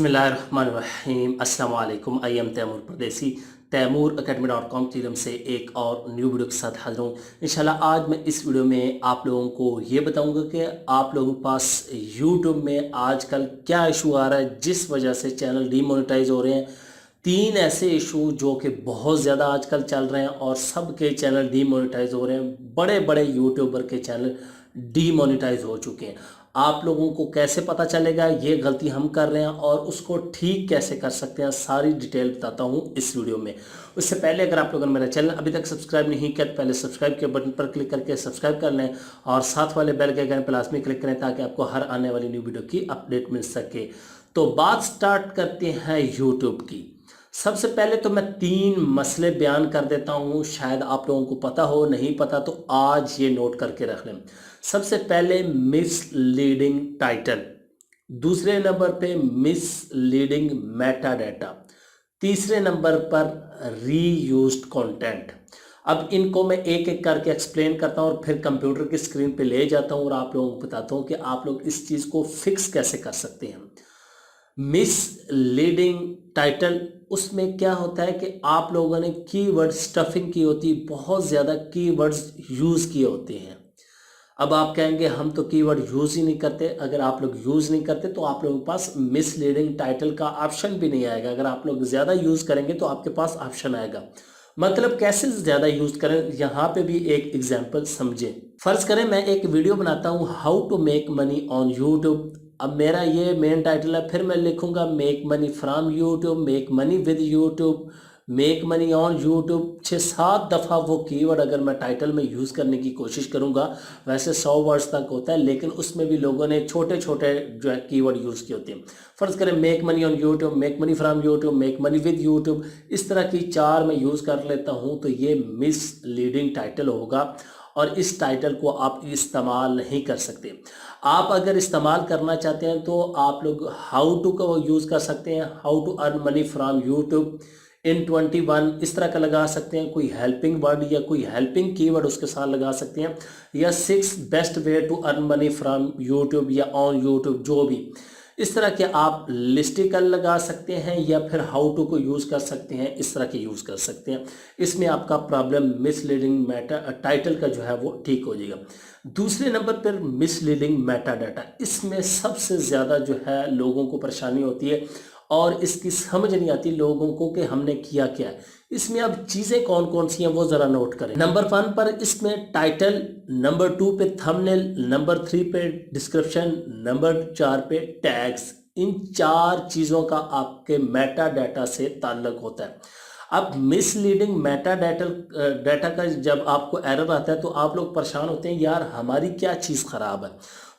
बिस्मिल्लाहिर्रहमानिर्रहीम अस्सलाम वालेकुम। आई एम तैमूर परदेसी तैमूर academy.com की तरफ से एक और न्यू वीडियो के साथ हाजिर हूँ। इंशाल्लाह आज मैं इस वीडियो में आप लोगों को ये बताऊंगा कि आप लोगों के पास यूट्यूब में आजकल क्या इशू आ रहा है जिस वजह से चैनल डीमोनेटाइज हो रहे हैं। तीन ऐसे इशू जो कि बहुत ज़्यादा आजकल चल रहे हैं और सबके चैनल डीमोनेटाइज हो रहे हैं। बड़े बड़े यूट्यूबर के चैनल डीमोनेटाइज हो चुके हैं। आप लोगों को कैसे पता चलेगा ये गलती हम कर रहे हैं और उसको ठीक कैसे कर सकते हैं, सारी डिटेल बताता हूँ इस वीडियो में। उससे पहले अगर आप लोगों ने मेरा चैनल अभी तक सब्सक्राइब नहीं किया तो पहले सब्सक्राइब के बटन पर क्लिक करके सब्सक्राइब कर लें और साथ वाले बेल के आइकन पर लाजमी क्लिक करें ताकि आपको हर आने वाली न्यू वीडियो की अपडेट मिल सके। तो बात स्टार्ट करते हैं यूट्यूब की। सबसे पहले तो मैं तीन मसले बयान कर देता हूँ, शायद आप लोगों को पता हो, नहीं पता तो आज ये नोट करके रख लें। सबसे पहले मिसलीडिंग टाइटल, दूसरे नंबर पे मिसलीडिंग मेटा डाटा, तीसरे नंबर पर रीयूज्ड कंटेंट। अब इनको मैं एक एक करके एक्सप्लेन करता हूँ और फिर कंप्यूटर की स्क्रीन पे ले जाता हूँ और आप लोगों को बताता हूँ कि आप लोग इस चीज़ को फिक्स कैसे कर सकते हैं। मिसलीडिंग टाइटल, उसमें क्या होता है कि आप लोगों ने कीवर्ड स्टफिंग की होती है, बहुत ज़्यादा कीवर्ड्स यूज़ किए होते हैं। अब आप कहेंगे हम तो कीवर्ड यूज़ ही नहीं करते। अगर आप लोग यूज़ नहीं करते तो आप लोगों के पास मिसलीडिंग टाइटल का ऑप्शन भी नहीं आएगा। अगर आप लोग ज़्यादा यूज़ करेंगे तो आपके पास ऑप्शन आएगा। मतलब कैसे ज़्यादा यूज़ करें, यहाँ पे भी एक एग्जांपल समझें। फ़र्ज़ करें मैं एक वीडियो बनाता हूँ how to make money on YouTube. अब मेरा ये मेन टाइटल है, फिर मैं लिखूंगा make money from YouTube, make money with YouTube, make money on YouTube. 6-7 दफ़ा वो कीवर्ड अगर मैं टाइटल में यूज़ करने की कोशिश करूँगा, वैसे 100 वर्ड्स तक होता है लेकिन उसमें भी लोगों ने छोटे छोटे जो है कीवर्ड यूज़ किए होते हैं। फ़र्ज़ करें make money on YouTube, make money from YouTube, make money with YouTube, इस तरह की 4 मैं यूज़ कर लेता हूँ तो ये मिसलीडिंग टाइटल होगा और इस टाइटल को आप इस्तेमाल नहीं कर सकते। आप अगर इस्तेमाल करना चाहते हैं तो आप लोग हाउ टू का यूज़ कर सकते हैं, how to earn money from YouTube in 21 इस तरह का लगा सकते हैं। कोई हेल्पिंग वर्ड या कोई हेल्पिंग कीवर्ड उसके साथ लगा सकते हैं, या 6 best way to earn money from YouTube या ऑन यूट्यूब, जो भी इस तरह के आप लिस्टिकल लगा सकते हैं या फिर हाउ टू को यूज़ कर सकते हैं, इस तरह के यूज़ कर सकते हैं। इसमें आपका प्रॉब्लम मिसलीडिंग मैटर टाइटल का जो है वो ठीक हो जाएगा। दूसरे नंबर पर मिसलीडिंग मेटा डाटा, इसमें सबसे ज़्यादा जो है लोगों को परेशानी होती है और इसकी समझ नहीं आती लोगों को कि हमने किया क्या है। इसमें अब चीज़ें कौन कौन सी हैं वो ज़रा नोट करें। नंबर 1 पर इसमें टाइटल, नंबर 2 पे थंबनेल, नंबर 3 पे डिस्क्रिप्शन, नंबर 4 पे टैग्स। इन 4 चीज़ों का आपके मेटा डाटा से ताल्लुक होता है। अब मिसलीडिंग मेटा डाटा का जब आपको एरर आता है तो आप लोग परेशान होते हैं, यार हमारी क्या चीज़ ख़राब है।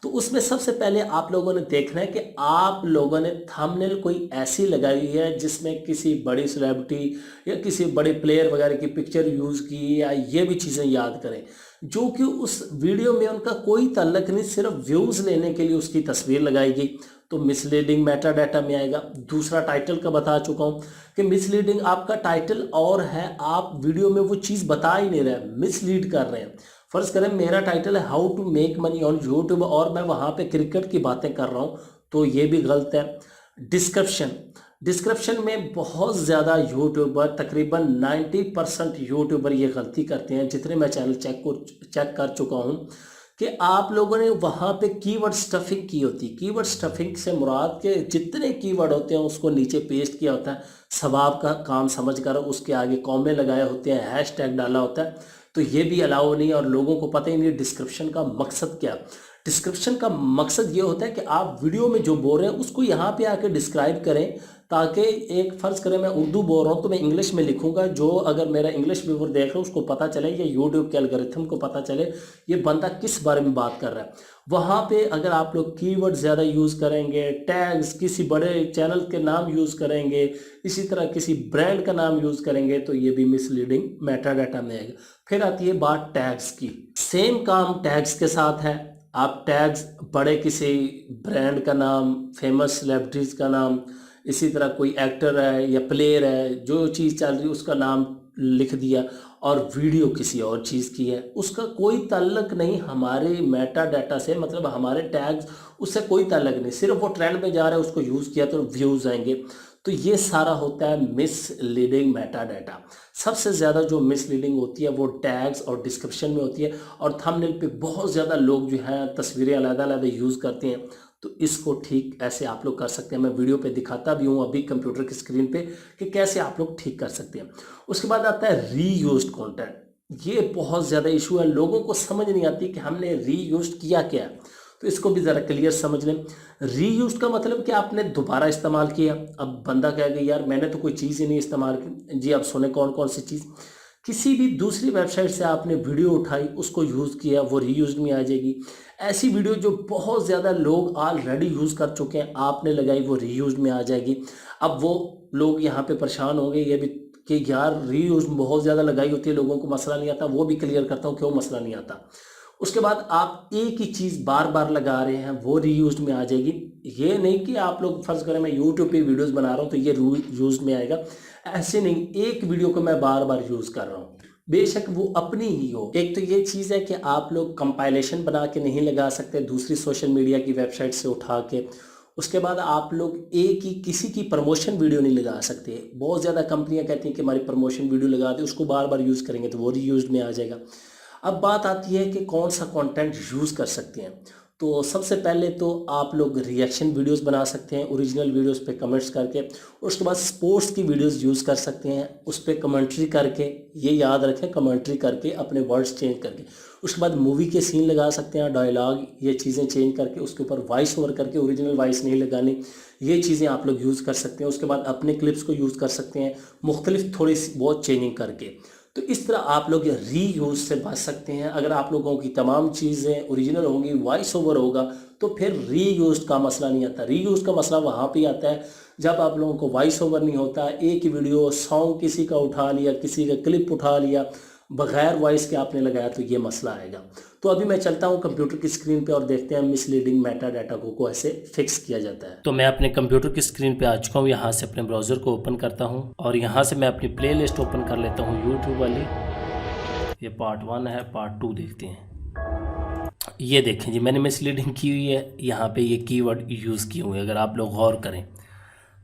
तो उसमें सबसे पहले आप लोगों ने देखना है कि आप लोगों ने थंबनेल कोई ऐसी लगाई है जिसमें किसी बड़ी सेलिब्रिटी या किसी बड़े प्लेयर वगैरह की पिक्चर यूज़ की, या ये भी चीज़ें याद करें जो कि उस वीडियो में उनका कोई ताल्लुक नहीं, सिर्फ व्यूज़ लेने के लिए उसकी तस्वीर लगाई गई, तो मिसलीडिंग मेटा डाटा में आएगा। दूसरा टाइटल का बता चुका हूँ कि मिसलीडिंग आपका टाइटल और है, आप वीडियो में वो चीज़ बता ही नहीं रहे, मिसलीड कर रहे हैं। फ़र्ज़ करें मेरा टाइटल है how to make money on YouTube और मैं वहाँ पे क्रिकेट की बातें कर रहा हूँ तो ये भी गलत है। डिस्क्रिप्शन में बहुत ज़्यादा यूट्यूबर, तकरीबन 90% यूट्यूबर ये गलती करते हैं, जितने मैं चैनल चेक कर चुका हूँ कि आप लोगों ने वहाँ पे कीवर्ड स्टफिंग की होती है। कीवर्ड स्टफिंग से मुराद के जितने कीवर्ड होते हैं उसको नीचे पेस्ट किया होता है, सवाब का काम समझकर उसके आगे कॉमे लगाए होते हैं, हैशटैग डाला होता है, तो ये भी अलाउ नहीं है और लोगों को पता ही नहीं डिस्क्रिप्शन का मकसद क्या है। डिस्क्रिप्शन का मकसद ये होता है कि आप वीडियो में जो बोल रहे हैं उसको यहाँ पे आके डिस्क्राइब करें, ताकि एक फ़र्ज़ करें मैं उर्दू बोल रहा हूँ तो मैं इंग्लिश में लिखूंगा, जो अगर मेरा इंग्लिश व्यूवर देख रहे हो उसको पता चले या यूट्यूब के एल्गोरिथम को पता चले ये बंदा किस बारे में बात कर रहा है। वहाँ पे अगर आप लोग कीवर्ड ज़्यादा यूज़ करेंगे, टैग्स किसी बड़े चैनल के नाम यूज़ करेंगे, इसी तरह किसी ब्रांड का नाम यूज़ करेंगे तो ये भी मिसलीडिंग मेटा डाटा में आएगा। फिर आती है बात टैग्स की। सेम काम टैग्स के साथ है। आप टैग्स बड़े किसी ब्रांड का नाम, फेमस सेलिब्रिटीज़ का नाम, इसी तरह कोई एक्टर है या प्लेयर है, जो चीज़ चल रही है उसका नाम लिख दिया और वीडियो किसी और चीज़ की है, उसका कोई ताल्लुक नहीं हमारे मेटा डाटा से, मतलब हमारे टैग्स उससे कोई ताल्लुक नहीं, सिर्फ वो ट्रेंड में जा रहा है उसको यूज़ किया तो व्यूज़ आएंगे। तो ये सारा होता है मिसलीडिंग मेटा डाटा। सबसे ज़्यादा जो मिसलीडिंग होती है वो टैग्स और डिस्क्रिप्शन में होती है, और थंबनेल पे बहुत ज़्यादा लोग जो है तस्वीरें अलग-अलग यूज़ करते हैं। तो इसको ठीक ऐसे आप लोग कर सकते हैं, मैं वीडियो पे दिखाता भी हूँ अभी कंप्यूटर की स्क्रीन पे कि कैसे आप लोग ठीक कर सकते हैं। उसके बाद आता है रीयूज्ड कंटेंट। ये बहुत ज़्यादा इशू है, लोगों को समझ नहीं आती कि हमने रीयूज्ड किया क्या है, तो इसको भी ज़रा क्लियर समझ लें। रीयूज्ड का मतलब कि आपने दोबारा इस्तेमाल किया। अब बंदा कहेगा यार मैंने तो कोई चीज़ ही नहीं इस्तेमाल की। जी, अब सुने कौन कौन सी चीज़। किसी भी दूसरी वेबसाइट से आपने वीडियो उठाई, उसको यूज़ किया, वो रीयूज में आ जाएगी। ऐसी वीडियो जो बहुत ज़्यादा लोग ऑलरेडी यूज़ कर चुके हैं, आपने लगाई, वो रीयूज में आ जाएगी। अब वो लोग यहाँ पे परेशान होंगे ये भी कि यार रीयूज बहुत ज़्यादा लगाई होती है, लोगों को मसला नहीं आता। वो भी क्लियर करता हूँ क्यों मसला नहीं आता। उसके बाद आप एक ही चीज़ बार बार लगा रहे हैं, वो रीयूज में आ जाएगी। ये नहीं कि आप लोग फर्ज करें मैं यूट्यूब पे वीडियोस बना रहा हूँ तो ये यूज़ में आएगा, ऐसे नहीं। एक वीडियो को मैं बार बार यूज़ कर रहा हूँ, बेशक वो अपनी ही हो। एक तो ये चीज़ है कि आप लोग कंपाइलेशन बना के नहीं लगा सकते दूसरी सोशल मीडिया की वेबसाइट से उठा के। उसके बाद आप लोग एक ही किसी की प्रमोशन वीडियो नहीं लगा सकते। बहुत ज़्यादा कंपनियां कहती हैं कि हमारी प्रमोशन वीडियो लगा दे, उसको बार बार यूज़ करेंगे तो वो रीयूज में आ जाएगा। अब बात आती है कि कौन सा कंटेंट यूज़ कर सकते हैं। तो सबसे पहले तो आप लोग रिएक्शन वीडियोस बना सकते हैं ओरिजिनल वीडियोस पे कमेंट्स करके। उसके बाद स्पोर्ट्स की वीडियोस यूज़ कर सकते हैं, उस पर कमेंट्री करके। ये याद रखें, कमेंट्री करके अपने वर्ड्स चेंज करके। उसके बाद मूवी के सीन लगा सकते हैं, डायलॉग, ये चीज़ें चेंज करके उसके ऊपर वॉइस ओवर करके, ओरिजिनल वॉइस नहीं लगानी। ये चीज़ें आप लोग यूज़ कर सकते हैं। उसके बाद अपने क्लिप्स को यूज़ कर सकते हैं मुख्तलिफ थोड़ी सी बहुत चेंजिंग करके। तो इस तरह आप लोग रीयूज से बच सकते हैं। अगर आप लोगों की तमाम चीज़ें ओरिजिनल होंगी, वॉइस ओवर होगा, तो फिर रीयूज का मसला नहीं आता। रीयूज का मसला वहाँ पे आता है जब आप लोगों को वॉइस ओवर नहीं होता, एक ही वीडियो सॉन्ग किसी का उठा लिया, किसी का क्लिप उठा लिया, बगैर वॉइस के आपने लगाया, तो ये मसला आएगा। तो अभी मैं चलता हूँ कंप्यूटर की स्क्रीन पे और देखते हैं मिसलीडिंग मेटा डाटा को ऐसे फिक्स किया जाता है। तो मैं अपने कंप्यूटर की स्क्रीन पे आ चुका हूँ, यहाँ से अपने ब्राउज़र को ओपन करता हूँ और यहाँ से मैं अपनी प्लेलिस्ट ओपन कर लेता हूँ यूट्यूब वाली। ये पार्ट 1 है, पार्ट 2 देखते हैं। ये देखें जी, मैंने मिसलीडिंग की हुई है, यहाँ पे ये कीवर्ड यूज़ किए हुए हैं, अगर आप लोग गौर करें।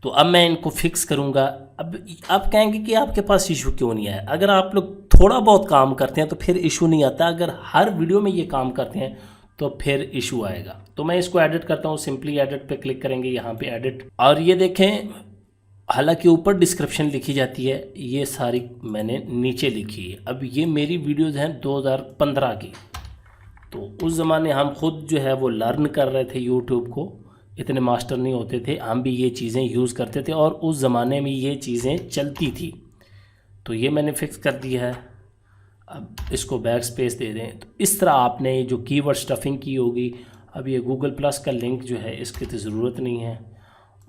तो अब मैं इनको फिक्स करूँगा। अब आप कहेंगे कि आपके पास इशू क्यों नहीं आया। अगर आप लोग थोड़ा बहुत काम करते हैं तो फिर इशू नहीं आता, अगर हर वीडियो में ये काम करते हैं तो फिर इशू आएगा। तो मैं इसको एडिट करता हूँ, सिंपली एडिट पे क्लिक करेंगे, यहाँ पे एडिट। और ये देखें, हालांकि ऊपर डिस्क्रिप्शन लिखी जाती है, ये सारी मैंने नीचे लिखी है। अब ये मेरी वीडियोज़ हैं 2015 की। तो उस ज़माने हम खुद जो है वो लर्न कर रहे थे यूट्यूब को, इतने मास्टर नहीं होते थे, हम भी ये चीज़ें यूज़ करते थे और उस ज़माने में ये चीज़ें चलती थी। तो ये मैंने फिक्स कर दिया है। अब इसको बैक स्पेस दे दें। तो इस तरह आपने जो कीवर्ड स्टफिंग की होगी, अब ये गूगल प्लस का लिंक जो है इसकी तो ज़रूरत नहीं है।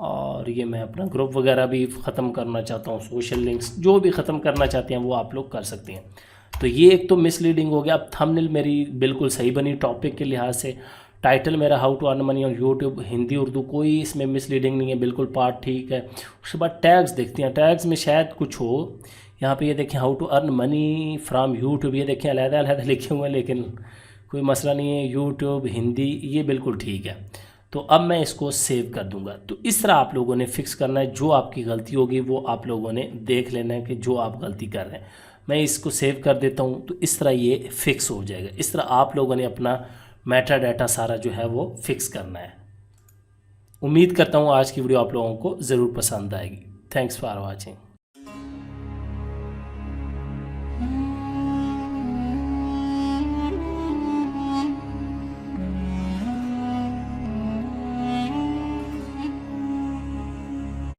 और ये मैं अपना ग्रुप वगैरह भी ख़त्म करना चाहता हूँ, सोशल लिंक्स जो भी ख़त्म करना चाहते हैं वो आप लोग कर सकते हैं। तो ये एक तो मिसलीडिंग हो गया। अब थंबनेल मेरी बिल्कुल सही बनी टॉपिक के लिहाज से, टाइटल मेरा how to earn money on YouTube, Hindi Urdu, कोई इसमें मिसलीडिंग नहीं है, बिल्कुल पार्ट ठीक है। उसके बाद टैग्स देखते हैं, टैग्स में शायद कुछ हो। यहाँ पे ये देखें how to earn money from YouTube, ये देखें अलग-अलग लिखे हुए हैं, लेकिन कोई मसला नहीं है। यूट्यूब हिंदी ये बिल्कुल ठीक है। तो अब मैं इसको सेव कर दूंगा। तो इस तरह आप लोगों ने फिक्स करना है। जो आपकी गलती होगी वो आप लोगों ने देख लेना है कि जो आप गलती कर रहे हैं। मैं इसको सेव कर देता हूँ, तो इस तरह ये फिक्स हो जाएगा। इस तरह आप लोगों ने अपना मेटा डाटा सारा जो है वो फिक्स करना है। उम्मीद करता हूँ आज की वीडियो आप लोगों को ज़रूर पसंद आएगी। Thanks for watching.